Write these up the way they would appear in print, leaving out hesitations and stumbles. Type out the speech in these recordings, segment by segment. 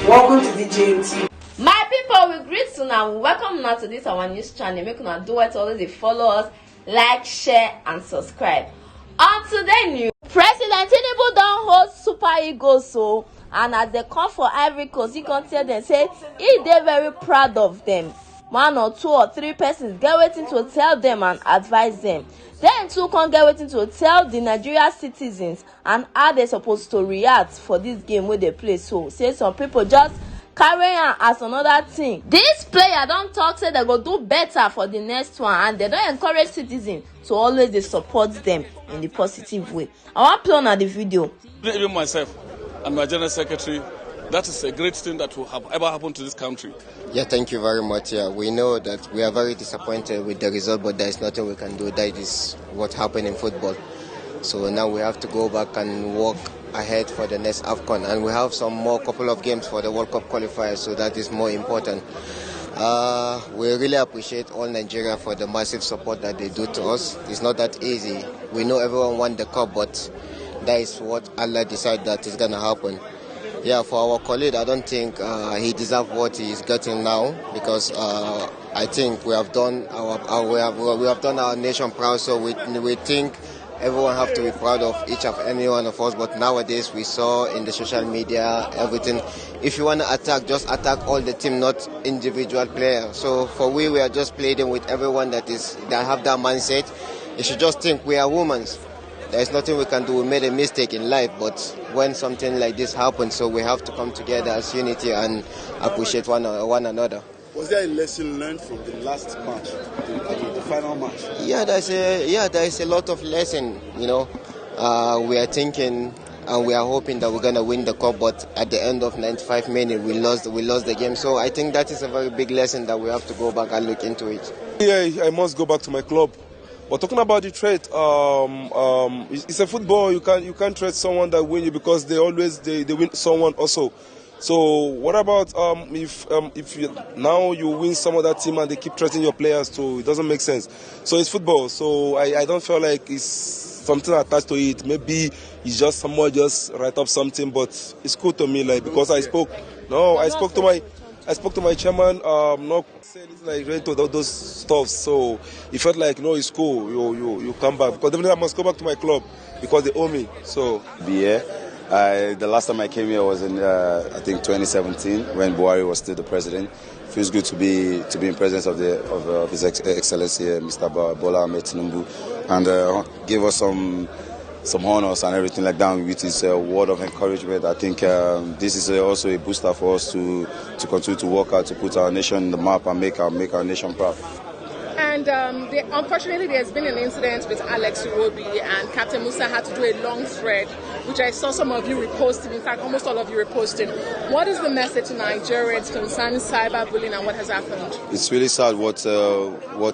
Welcome to the JMT. My people, we greet you now. Welcome now to this our news channel. Make una do it always follow us, like, share, and subscribe. On today news, President Tinubu don host Super Eagles so, and as they come for Ivory Coast, he can tell them say he dey very proud of them. 1 or 2 or 3 persons get waiting to tell them and advise them. Then 2 can get waiting to tell the Nigeria citizens and how they supposed to react for this game where they play. So say some people just carry am as another thing. This player don't talk say they go do better for the next one, and they don't encourage citizens to always dey support them in the positive way. I want play on the video. Even myself and my general secretary, that is a great thing that will have ever happened to this country. Yeah, thank you very much. Yeah, we know that we are very disappointed with the result, but there is nothing we can do. That is what happened in football. So now we have to go back and work ahead for the next AFCON, and we have some more couple of games for the World Cup qualifiers, so that is more important. We really appreciate all Nigeria for the massive support that they do to us. It's not that easy. We know everyone wants the cup, but that is what Allah decided that is going to happen. Yeah, for our colleague, I don't think he deserves what he is getting now, because I think we have done our nation proud. So we think everyone have to be proud of each of any one of us. But nowadays we saw in the social media everything. If you want to attack, just attack all the team, not individual players. So for we are just playing with everyone that have that mindset. You should just think we are women. There is nothing we can do. We made a mistake in life, but when something like this happens, so we have to come together as unity and appreciate one another. Was there a lesson learned from the last match, the final match? Yeah, there is a lot of lesson. You know, we are thinking and we are hoping that we're gonna win the cup, but at the end of 95 minutes, we lost the game. So I think that is a very big lesson that we have to go back and look into it. Yeah, I must go back to my club. But talking about the trade, it's a football. You can't trade someone that win you, because they win someone also. So what about if now you win some other team and they keep trading your players too? It doesn't make sense. So it's football. So I don't feel like it's something attached to it. Maybe it's just someone just write up something, but it's cool to me, like, because I spoke to my chairman, not saying anything like related to those stuff. So he felt like, no, it's cool. You come back, because definitely I must go back to my club because they owe me. So the last time I came here was in I think 2017 when Buhari was still the president. Feels good to be in presence of His Excellency Mr. Bola Ahmed Tinubu, and give us some honors and everything like that with his word of encouragement. I think this is also a booster for us to continue to work out, to put our nation in the map and make our nation proud. And unfortunately, there's been an incident with Alex Iwobi, and Captain Musa had to do a long thread, which I saw some of you reposting. In fact, almost all of you reposting. What is the message to Nigerians concerning cyberbullying and what has happened? It's really sad what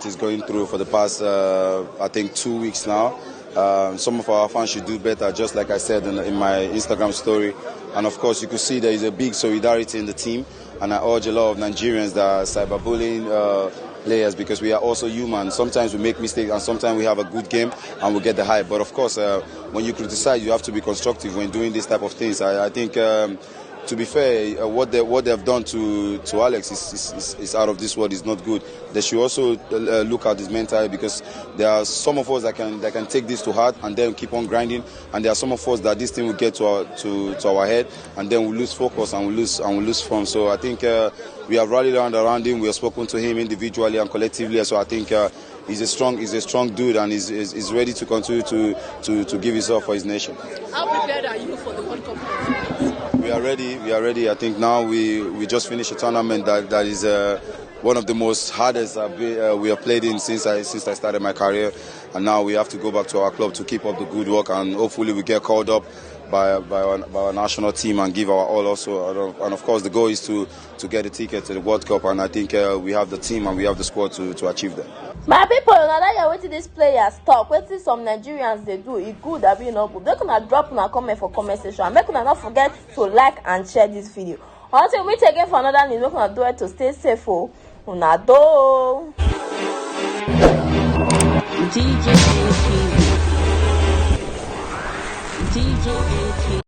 is going through for the past, I think, 2 weeks now. Some of our fans should do better, just like I said in my Instagram story. And of course, you could see there is a big solidarity in the team. And I urge a lot of Nigerians that are cyberbullying players, because we are also human. Sometimes we make mistakes, and sometimes we have a good game and we get the hype. But of course, when you criticize, you have to be constructive when doing this type of things. I think, to be fair, what they have done to Alex is out of this world. Is not good. They should also look at his mental, because there are some of us that can take this to heart and then keep on grinding, and there are some of us that this thing will get to our head, and then we lose focus and we lose form. So I think we have rallied around him. We have spoken to him individually and collectively. So I think he's a strong dude, and he's ready to continue to give his all for his nation. How prepared are you for the World Cup? We are ready. I think now we just finished a tournament that is one of the most hardest we have played in since I started my career, and now we have to go back to our club to keep up the good work, and hopefully we get called up by our national team and give our all also. And of course the goal is to get a ticket to the World Cup, and I think we have the team and we have the squad to achieve that. My people, now that you're waiting these players talk, waiting some Nigerians they do, it good that be not good. They can drop a comment for comment section, and make sure not forget to like and share this video. Until we meet again for another news, we're gonna do it to stay safe. Unado. DJ